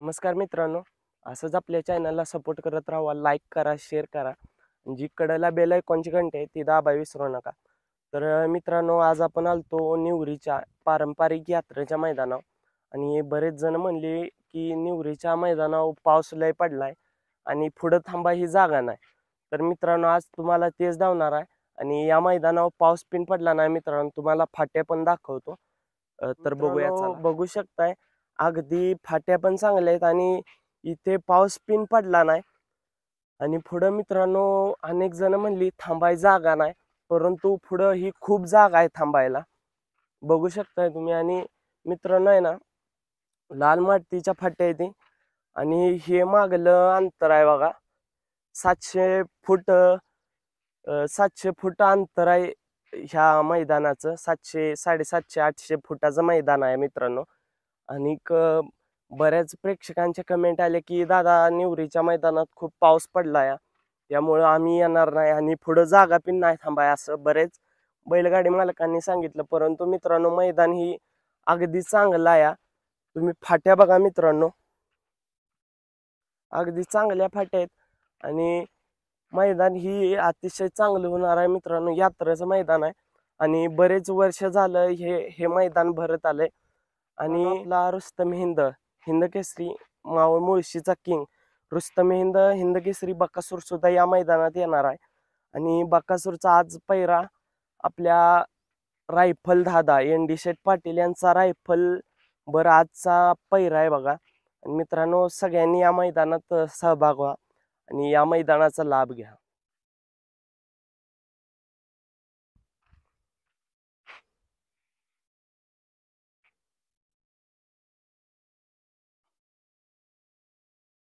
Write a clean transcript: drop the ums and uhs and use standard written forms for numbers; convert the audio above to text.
नमस्कार मित्रांनो, असंच आपल्या चॅनलला सपोर्ट करत राहा, लाईक करा, शेअर करा. जी कडेला बेल आयकॉनची घंटी आहे ती दाबायला विसरू नका. तर मित्रांनो, आज आपण आलतो निवरीच्या पारंपरिक यात्रेच्या मैदानावर. आणि बरेच जण म्हणले की निवरीच्या मैदानावर पाऊस लय पडलाय आणि पुढं थांबा ही जागा नाही. तर मित्रांनो, आज तुम्हाला तेच धावणार आहे. आणि या मैदानावर पाऊस पिन पडला नाही मित्रांनो, तुम्हाला फाट्या पण दाखवतो. तर बघूया, चला. बघू शकताय अगदी फाट्या पण चांगल्या आहेत आणि इथे पाऊस पिन पडला नाही. आणि पुढं मित्रांनो, अनेक जण म्हणली थांबाय जागा नाही, परंतु पुढं ही खूप जागा आहे थांबायला. बघू शकताय तुम्ही. आणि मित्रांनो आहे ना, लाल मातीच्या फाट्या आहेत आणि हे मागलं अंतर आहे बघा 700 फूट. 700 फूट अंतर आहे ह्या मैदानाचं. 700 750 800 फुटाचं मैदान आहे मित्रांनो. आणि बऱ्याच प्रेक्षकांचे कमेंट आले की दादा, निवरीच्या मैदानात खूप पाऊस पडला या, त्यामुळं आम्ही येणार नाही आणि पुढं जागा पण नाही थांबाय, असं बरेच बैलगाडी मालकांनी सांगितलं. परंतु मित्रांनो, मैदान ही अगदी चांगलं आहे. तुम्ही फाट्या बघा मित्रांनो, अगदी चांगल्या फाट्या आहेत. आणि मैदान ही अतिशय चांगलं होणार आहे मित्रांनो. यात्रेचं मैदान आहे आणि बरेच वर्ष झालं हे हे मैदान भरत आलंय. आणि आपला रुस्तम हिंद हिंद केसरी मावळ मुळशीचा किंग रुस्तम हिंद केसरी बकासूर सुद्धा या मैदानात येणार आहे. आणि बकासूरचा आज पहिरा आपल्या रायफल दादा एन.डी. शेठ पाटील यांचा रायफल बरं आजचा पहिरा आहे बघा. आणि मित्रांनो, सगळ्यांनी या मैदानात सहभाग व्हा आणि या मैदानाचा लाभ घ्या.